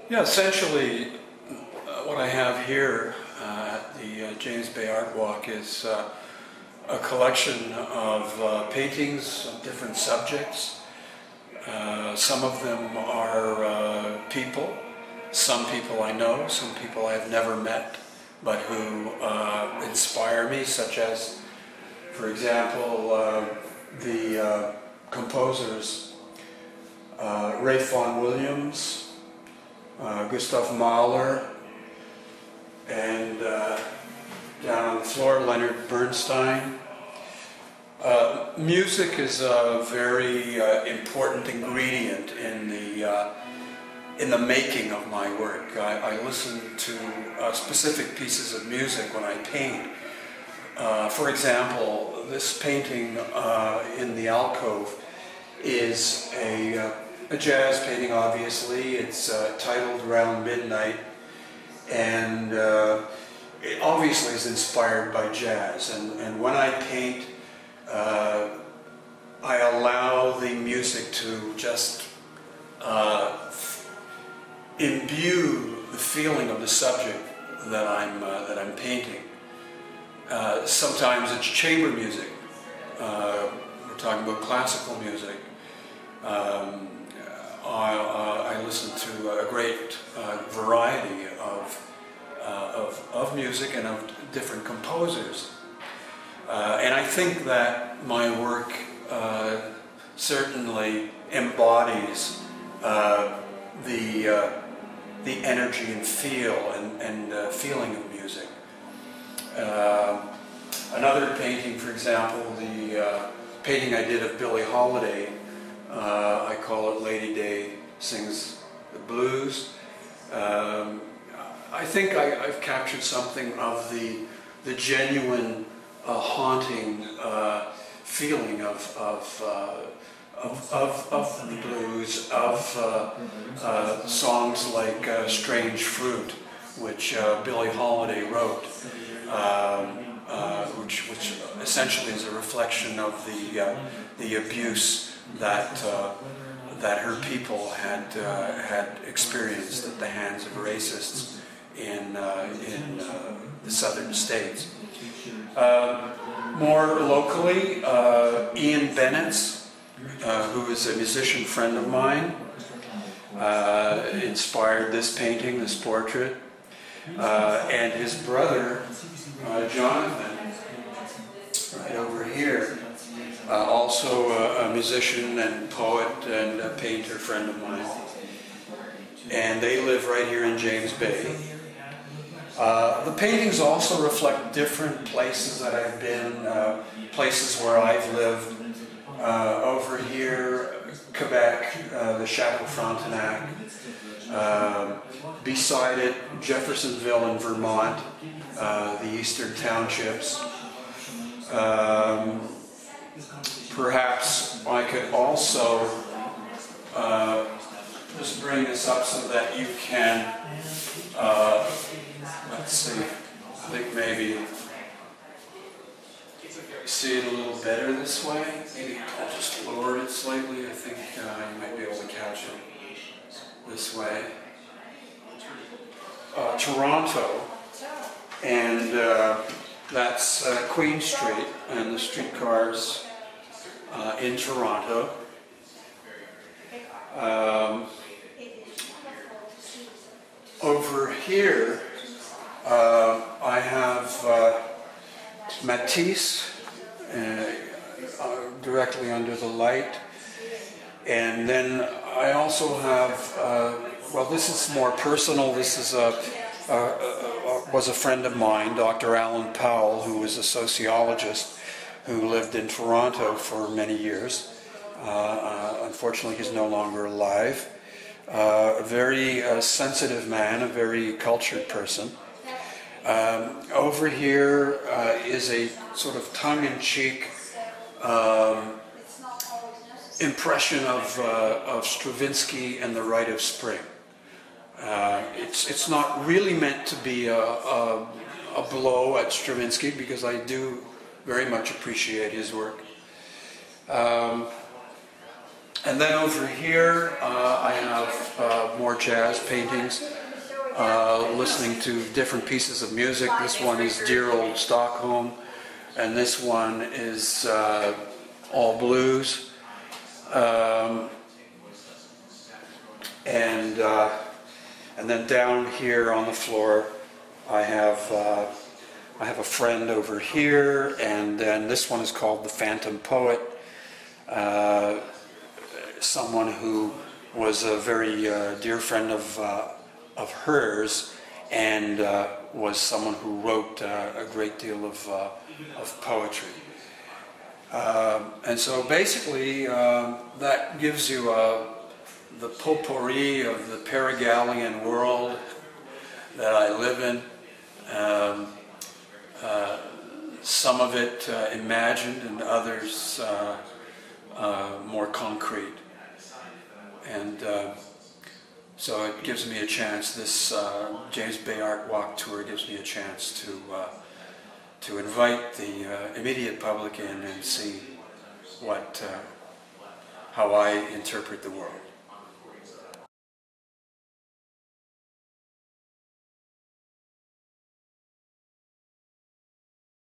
Yeah, essentially what I have here at the James Bay Art Walk is a collection of paintings of different subjects. Some of them are people, some people I know, some people I've never met, but who inspire me, such as, for example, the composers Ralph Vaughan Williams, Gustav Mahler, and down on the floor, Leonard Bernstein. Music is a very important ingredient in the making of my work. I listen to specific pieces of music when I paint. For example, this painting in the alcove is a jazz painting, obviously. It's titled Round Midnight, and it obviously is inspired by jazz. And when I paint, I allow the music to just imbue the feeling of the subject that I'm painting. Sometimes it's chamber music. We're talking about classical music. I listen to a great variety of music and of different composers. And I think that my work certainly embodies the energy and feel and feeling of music. Another painting, for example, the painting I did of Billie Holiday, I call it Lady Day Sings the Blues. I think I've captured something of the genuine, haunting feeling of the blues, of songs like Strange Fruit, which Billie Holiday wrote, which essentially is a reflection of the abuse that her people had experienced at the hands of racists in the southern states. More locally, Ian Bennett's, who is a musician friend of mine, inspired this painting, this portrait, and his brother, Jonathan, right over here, also a musician and poet and a painter friend of mine. And they live right here in James Bay. The paintings also reflect different places that I've been, places where I've lived. Over here, Quebec, the Chateau Frontenac. Beside it, Jeffersonville in Vermont, the Eastern Townships. Perhaps I could also just bring this up so that you can, let's see, I think maybe see it a little better this way. Maybe I'll just lower it slightly. I think you might be able to catch it this way. Toronto, and that's Queen Street and the streetcars in Toronto. Over here, I have Matisse directly under the light, and then I also have, well, this is more personal. This is was a friend of mine, Dr. Alan Powell, who was a sociologist who lived in Toronto for many years. Unfortunately, he's no longer alive. A very sensitive man, a very cultured person. Over here is a sort of tongue-in-cheek impression of Stravinsky and the Rite of Spring. It's not really meant to be a blow at Stravinsky, because I do very much appreciate his work. And then over here, I have more jazz paintings, listening to different pieces of music. This one is Dear Old Stockholm, and this one is all blues. And then down here on the floor, I have a friend over here, and then this one is called The Phantom Poet. Someone who was a very dear friend of hers, and was someone who wrote a great deal of poetry. And so basically, that gives you the potpourri of the Peregalian world that I live in. Some of it imagined, and others more concrete. And so it gives me a chance, this James Bay Art Walk tour gives me a chance to invite the immediate public in and see how I interpret the world.